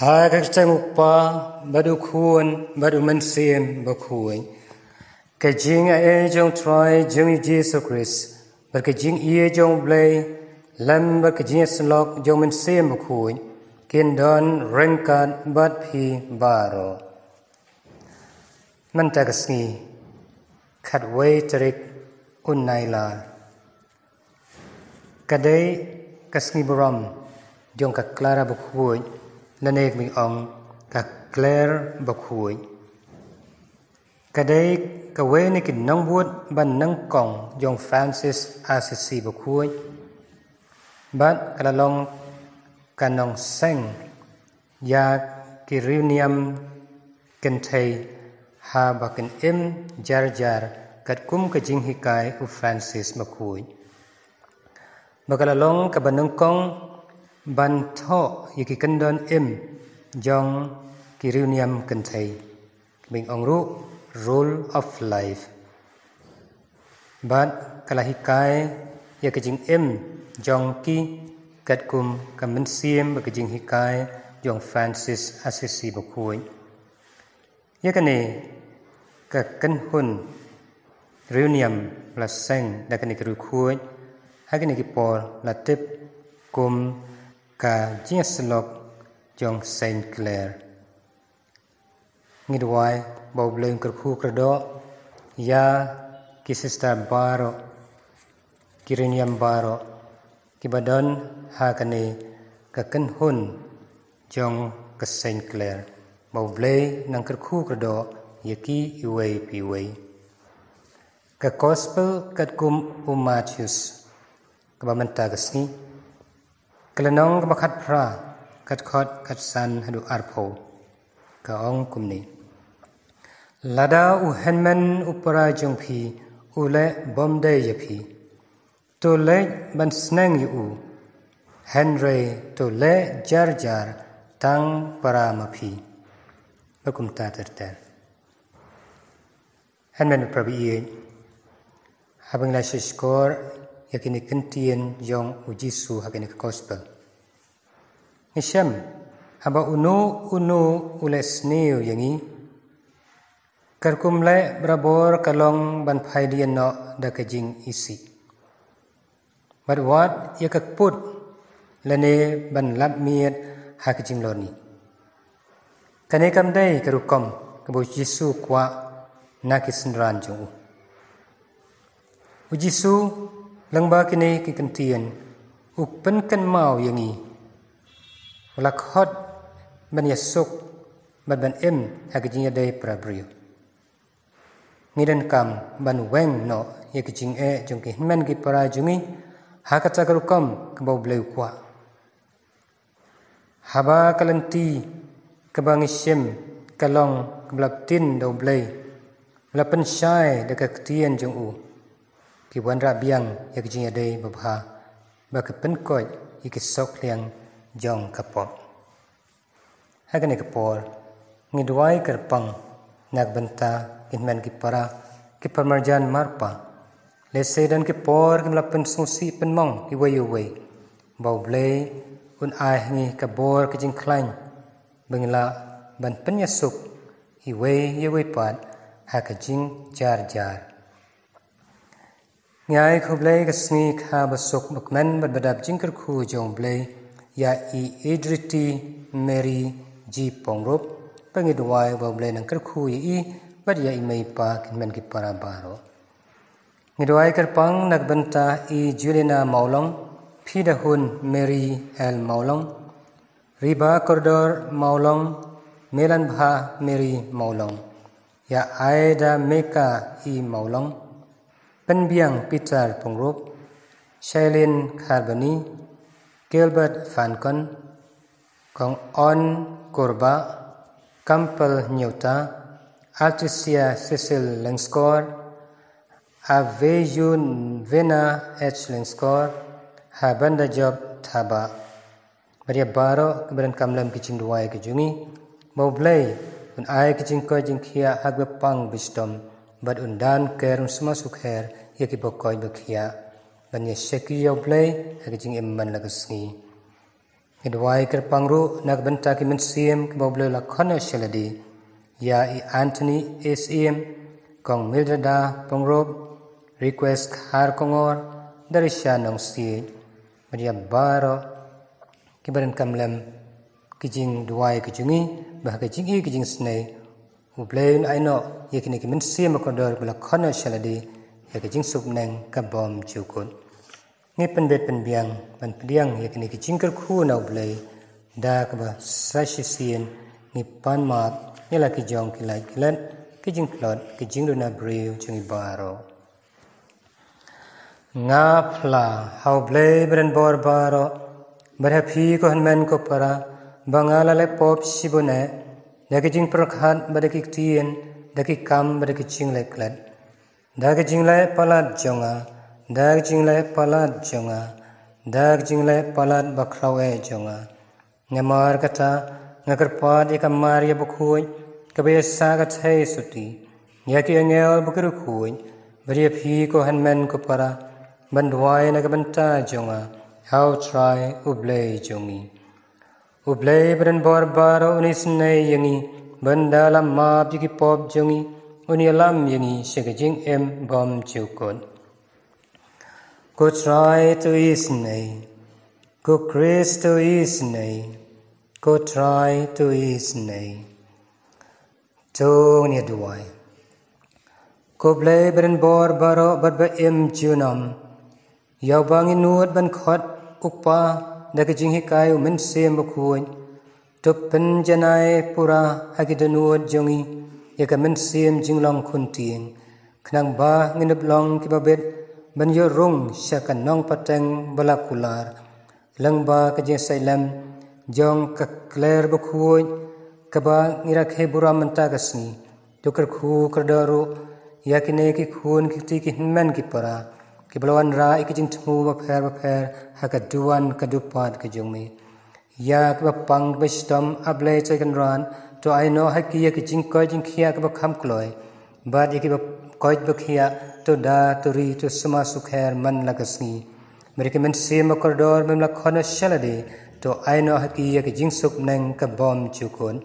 Hagak upa badu kuan badu mensiem bakuai. Kajing a jong try jong Jesus Christ. Berkajing ia jong blay lam berkajing slok jong mensiem bakuai. Kindon rengkat bat pi baro. Mantagasni katway tarik unnaila. Kadai kasni baram jong ka Clara bakuai. Nanek mi ong ka Claire bakuai. Kadai ka we ni kin nong buat ban nang kong jong Francis Assisi bakuai. Bat kalalong kanong seng ya kiriniam kentay ha bakin jar jar kat kum ka jing hikai u Francis bakuai. Bakalalong ka banang kong ban tho yiki kandon jong kiruniam kentay bing ongru rule of life bat kalahikai yakijing jong ki katkum kamensim bakijing hikai jong Francis Assisi bakuai yakane ka kanhun reuniam la seng dakani krukuai hakani ki por la tip kum ka jinslok jong Saint Clair ngidwai bobleng kerku kredo ya ki sister baro kiriniam baro kibadon hakane ka kanhun jong ka Saint Clair boblei nang kerku kredo yaki iway piway ka gospel katkum Matthews kabamantagasni Kelenong kemakat pra kat kat san hadu arpo ka ong kumni lada u henmen upara jong phi ule bomde yapi to le ban snang yu Henry to le jar jar tang para mapi bakum ta ter henmen prabi habang la shishkor yakini kentien jong ujisu hakini gospel Nisham haba unu ulesniu yangi karkumle brabor kalong ban phaidian no dakajing isi badwat yakak put lane ban lap miet hakajing loni kane kamdai karukom kabo Jisu kwa nakisnran jong Ujisu langba kini kikentien ukpen kan mau yangi walakhot ban yasuk ban hakijing dai prabrio ngidan kam ban weng no yakijing jong ki men ki para jungi hakachakarukom kabo bleu kwa haba kalanti kabangishim kalong kablaptin do blei lapan shai dekaktien jong ki wan rabiang yakijing dai babha bakapen koi ikisok liang jong kapop hakane kapor ngidwai karpang nagbanta kinman ki para ki parmarjan marpa lesedan ki por kimlapen susi penmong ki wayuway baublei un ai ngi kabor ki jing klain bengla ban penyasuk iway yewe pat hakajing jar jar Ngai khublei kasni kha basuk bakman badab jingkar khu jong blei ya idriti Mary G Pongrop pangidwai boblei nangkar khu yi bad ya imei pa kinman ki para baro ngidwai karpang nagbanta Juliana Maulong phidahun Mary L Maulong Riba Corridor Maulong Melan Bha Mary Maulong ya Aida Meka Maulong Penbiang Peter Pongrop, Shailin Carboni, Gilbert Fancon, Kong On Korba, Kampel Nyota, Altricia Cecil Lengscore, Avejun Vena H. Lengscore, Habanda Job Thaba. Maria Baro, keberan kamlam kicing duai kejungi, Boblei, un ai kicing ko jingkia hagbepang wisdom, bad undan kerum semasuk her yaki bokoy bakia banya sheki yoblay hakijing imman lagasngi Kedua kerpangru nak benta ki mensiam ke boblo la khona shaladi ya I Anthony SEM kong Mildrada Pongrob request har kongor dari shanong si Maria baro kibaran kamlam kijing duai kijungi bah kijingi kijing snei ublein aino yakini ki mensiam kodor bla khona shaladi ya kijing subneng kabom jukun ni penbet penbiang ban pediang yakini ki jingker khu na ublei da ka ba sashisien ni panmat ni la ki jong ki lai kilat ki jing plot ki jing do na breu chingi baro nga phla how blei bren bor baro bar phi ko hanmen ko para bangala le pop sibune da ki jing prakhat ba ki tien da ki kam ba ki jing le klat da ki jing le palat jonga Dag jingle palat jonga, dag jingle palat bakrawe jonga. Ngamar kata ngakarpad ika Maria bukhuy, kabesa kathai suti. Yaki angel bukrukuy, bari phi ko hanmen ko para, bandwai nagabanta jonga. How try ublay jongi. Ublay bran barbaro unisnay yangi, bandala map yaki pop jongi, unialam yangi shagajing bom chukod. Go try to isnay, go Christ to isnay, go try to isnay. To near duai. Go play bren bor baro but ba junam. Yaw bangin nuot ban khot ukpa dakajing hikayo min sem bakuin. Tuk pen janai pura hagidanuot jongi yaka min sem jinglong kunting. Knang ba nginep long kibabit. Ban yo rung syakan nong pateng balakular langba ke sailam jong ka kler bakhuy kaba ngirakhe buram manta kasni tukar khu kardaru yakine ki khun ki ki hinman ki para ki balawan ra ikijing thmu ba pher hakaduan kadupat ke jongme ya ka pang bestom able chekan ran to I know hakiya ki jing ko jing khia ka kham kloi bad yaki koit bakhia to da to ri to sama sukher man lagasni mereka men sema koridor mem la khona shalade to aino hakiya ke jingsuk nang ka bom chukon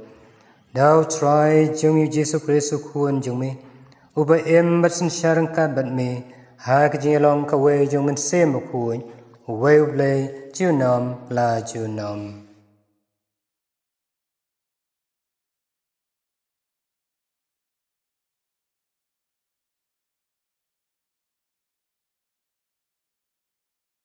daw try jung yu jesu kristu khun jungme uba batsin sharang ka batme ha ke jinglong ka we jung men sema khun we ublay junam la junam